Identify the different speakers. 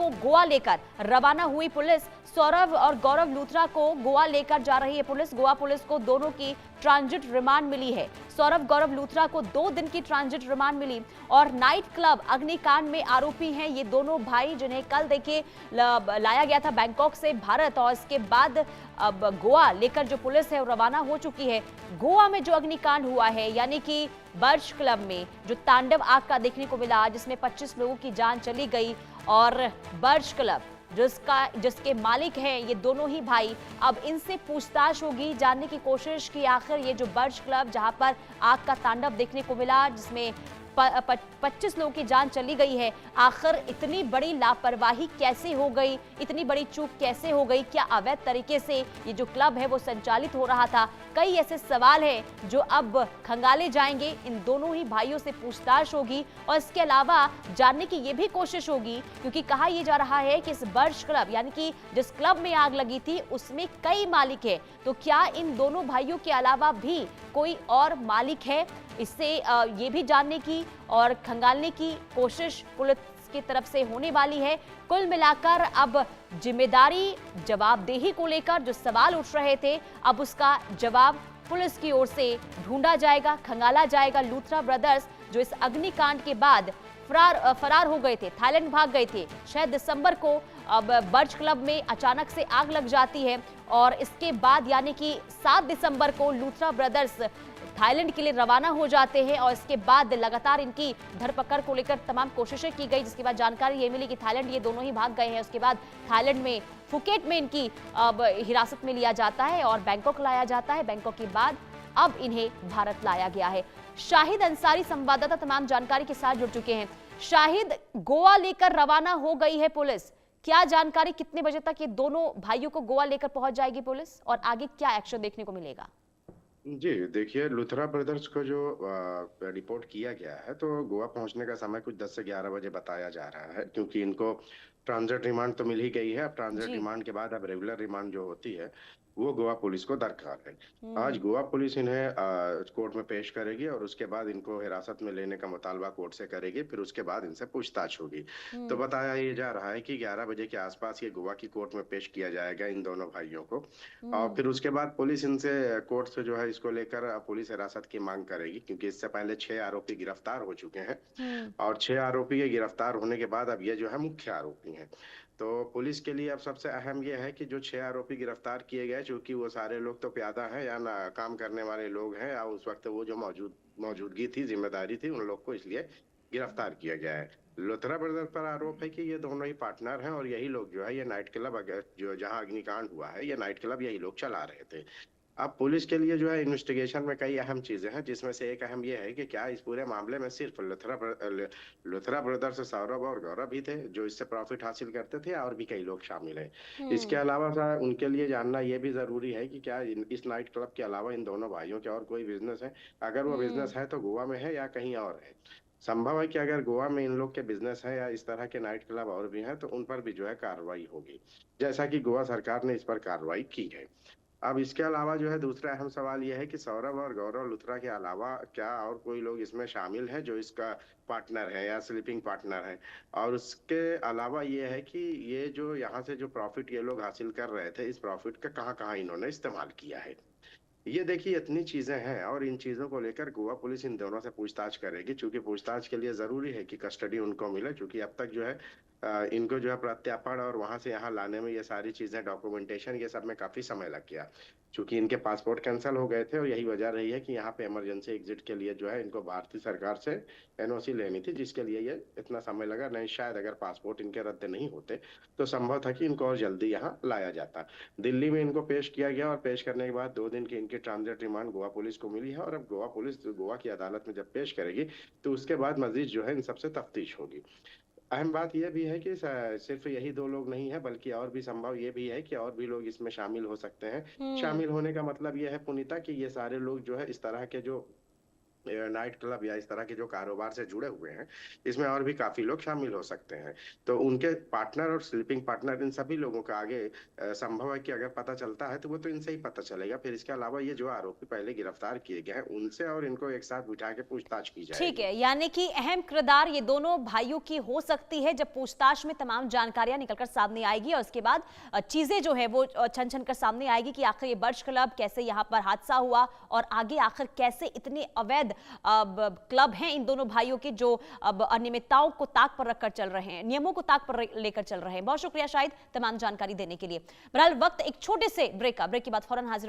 Speaker 1: को गोवा लेकर रवाना हुई पुलिस। सौरभ और गौरव लूथरा को गोवा लेकर जा रही है पुलिस। गोवा पुलिस को दोनों की ट्रांजिट रिमांड मिली है। सौरभ गौरव लूथरा को 2 दिन की ट्रांजिट रिमांड मिली और नाइट क्लब अग्निकांड में आरोपी हैं ये दोनों भाई, जिन्हें कल देखिए लाया गया था बैंकॉक से भारत और इसके बाद अब गोवा लेकर जो पुलिस है वो रवाना हो चुकी है। गोवा में जो अग्निकांड हुआ है, यानी कि बर्च क्लब में जो तांडव आग का देखने को मिला, जिसमें 25 लोगों की जान चली गई और बर्च क्लब जिसके मालिक हैं ये दोनों ही भाई, अब इनसे पूछताछ होगी। जानने की कोशिश की आखिर ये जो बर्च क्लब जहां पर आग का तांडव देखने को मिला, जिसमें 25 लोगों की जान चली गई है, आखिर इतनी बड़ी लापरवाही कैसे हो गई, इतनी बड़ी चूक कैसे हो गई? क्या अवैध तरीके से ये जो क्लब है वो संचालित हो रहा था? कई ऐसे सवाल हैं जो अब खंगाले जाएंगे। इन दोनों ही भाइयों से पूछताछ होगी और इसके अलावा जानने की ये भी कोशिश होगी, क्योंकि कहा यह जा रहा है कि इस बर्च क्लब यानी कि जिस क्लब में आग लगी थी उसमें कई मालिक है, तो क्या इन दोनों भाइयों के अलावा भी कोई और मालिक है? इससे ये भी जानने की और खंगालने की कोशिश पुलिस की तरफ से होने वाली है। कुल मिलाकर अब जिम्मेदारी, जवाबदेही को लेकर जो सवाल उठ रहे थे, अब उसका जवाब पुलिस की ओर से ढूंढा जाएगा, खंगाला जाएगा। लूथरा ब्रदर्स जो इस अग्निकांड के बाद फरार हो गए थे, थाईलैंड भाग गए थे। 6 दिसंबर को अब बर्च क्लब में अचानक से आग लग जाती है और इसके बाद यानी कि 7 दिसंबर को लूथरा ब्रदर्स थाईलैंड के लिए रवाना हो जाते हैं और इसके बाद लगातार इनकी धरपकड़ को लेकर तमाम कोशिशें की गई, जिसके बाद जानकारी ये मिली कि थाईलैंड ये दोनों ही भाग गए हैं। उसके बाद थाईलैंड में फुकेट में इनकी अब हिरासत में लिया जाता है और बैंकॉक लाया जाता है। बैंकॉक के बाद अब इन्हें भारत लाया गया है। शाहिद अंसारी संवाददाता तमाम जानकारी के साथ जुड़ चुके हैं। शाहिद, गोवा लेकर रवाना हो गई है पुलिस, क्या जानकारी, कितने बजे तक ये दोनों भाइयों को गोवा लेकर पहुंच जाएगी पुलिस और आगे क्या एक्शन देखने को मिलेगा?
Speaker 2: जी देखिए, लुथरा ब्रदर्स को जो रिपोर्ट किया गया है, तो गोवा पहुंचने का समय कुछ 10 से 11 बजे बताया जा रहा है, क्योंकि इनको ट्रांजिट रिमांड तो मिल ही गई है। अब ट्रांजिट
Speaker 1: जी।
Speaker 2: रिमांड के बाद अब रेगुलर रिमांड जो होती है वो गोवा पुलिस को दरकार है। आज
Speaker 1: हम्म।
Speaker 2: गोवा पुलिस इन्हें कोर्ट में पेश करेगी और उसके बाद इनको हिरासत में लेने का मुतालबा कोर्ट से करेगी। फिर उसके बाद इनसे पूछताछ होगी। तो
Speaker 1: हम्म।
Speaker 2: बताया ये जा रहा है कि 11 बजे के आसपास ये गोवा की कोर्ट में पेश किया जाएगा इन दोनों भाइयों को। और
Speaker 1: हम्म।
Speaker 2: फिर उसके बाद पुलिस इनसे कोर्ट से जो है इसको लेकर पुलिस हिरासत की मांग करेगी, क्योंकि इससे पहले 6 आरोपी गिरफ्तार हो चुके हैं
Speaker 1: हम्म।
Speaker 2: और 6 आरोपी के गिरफ्तार होने के बाद अब ये जो है मुख्य आरोपी हैं। तो पुलिस के लिए अब सबसे अहम ये है कि जो 6 आरोपी गिरफ्तार किए गए, चूंकि वो सारे लोग तो प्यादा हैं या ना काम करने वाले लोग हैं, या उस वक्त वो जो मौजूदगी थी, जिम्मेदारी थी उन लोग को, इसलिए गिरफ्तार किया गया है। लोथरा ब्रदर्स पर आरोप है कि ये दोनों ही पार्टनर हैं और यही लोग जो है ये नाइट क्लब, अगर जो जहां अग्निकांड हुआ है, ये नाइट क्लब यही लोग चला रहे थे। अब पुलिस के लिए जो है इन्वेस्टिगेशन में कई अहम चीजें हैं, जिसमें से एक अहम यह है कि क्या इस पूरे मामले में सिर्फ लुथरा ब्रदर्स सौरभ और गौरव ही थे जो इससे प्रॉफिट हासिल करते थे, और भी कई लोग शामिल हैं। इसके
Speaker 1: हम्म।
Speaker 2: अलावा उनके लिए जानना यह भी जरूरी है कि क्या इस नाइट क्लब के अलावा इन दोनों भाइयों के और कोई बिजनेस है। अगर वो
Speaker 1: हम्म।
Speaker 2: बिजनेस है तो गोवा में है या कहीं और है। संभव है कि अगर गोवा में इन लोग के बिजनेस है या इस तरह के नाइट क्लब और भी हैं, तो उन पर भी जो है कार्रवाई होगी, जैसा कि गोवा सरकार ने इस पर कार्रवाई की है। अब इसके अलावा जो है दूसरा अहम सवाल यह है कि सौरभ और गौरव लुथरा के अलावा क्या और कोई लोग इसमें शामिल है जो इसका पार्टनर है या स्लीपिंग पार्टनर है। और उसके अलावा ये है कि ये जो यहाँ से जो प्रॉफिट ये लोग हासिल कर रहे थे, इस प्रॉफिट का कहाँ कहाँ इन्होंने इस्तेमाल किया है। ये देखिए, इतनी चीजें हैं और इन चीजों को लेकर गोवा पुलिस इन दोनों से पूछताछ करेगी, क्योंकि पूछताछ के लिए जरूरी है कि कस्टडी उनको मिले, क्योंकि अब तक जो है इनको जो है प्रत्यार्पण और वहां से यहाँ लाने में ये सारी चीजें, डॉक्यूमेंटेशन, ये सब में काफी समय लग गया, क्योंकि इनके पासपोर्ट कैंसिल हो गए थे और यही वजह रही है कि यहाँ पे इमरजेंसी एग्जिट के लिए जो है इनको भारतीय सरकार से एनओसी लेनी थी, जिसके लिए ये इतना समय लगा। नहीं, शायद अगर पासपोर्ट इनके रद्द नहीं होते तो संभव था कि इनको और जल्दी यहाँ लाया जाता। दिल्ली में इनको पेश किया गया और पेश करने के बाद 2 दिन की इनकी ट्रांजिट रिमांड गोवा पुलिस को मिली है, और अब गोवा पुलिस गोवा की अदालत में जब पेश करेगी तो उसके बाद मजीद जो है इन सबसे तफ्तीश होगी। अहम बात यह भी है कि सिर्फ यही 2 लोग नहीं है, बल्कि और भी संभव ये भी है कि और भी लोग इसमें शामिल हो सकते हैं।
Speaker 1: हम्म।
Speaker 2: शामिल होने का मतलब यह है पुनीता कि ये सारे लोग जो है इस तरह के जो नाइट क्लब या इस तरह के जो कारोबार से जुड़े हुए हैं, इसमें और भी काफी लोग शामिल हो सकते हैं। तो उनके पार्टनर और स्लीपिंग पार्टनर इन सभी लोगों का आगे संभव है कि अगर पता चलता है तो वो तो इनसे ही पता चलेगा। फिर इसके अलावा ये जो आरोपी पहले गिरफ्तार किए गए हैं उनसे और इनको एक साथ बिठा के पूछताछ की
Speaker 1: ठीक
Speaker 2: जाएगी।
Speaker 1: है, यानी कि अहम किरदार ये दोनों भाइयों की हो सकती है जब पूछताछ में तमाम जानकारियां निकलकर सामने आएगी और उसके बाद चीजें जो है वो छन छन कर सामने आएगी कि आखिर ये बर्ज क्लब कैसे यहां पर हादसा हुआ और आगे आखिर कैसे इतने अवैध क्लब हैं इन दोनों भाइयों के जो अब अनियमितताओं को ताक पर रखकर चल रहे हैं, नियमों को ताक पर लेकर चल रहे हैं। बहुत शुक्रिया शाहिद तमाम जानकारी देने के लिए। बहरहाल वक्त एक छोटे से ब्रेक का, ब्रेक के बाद फौरन हाजिर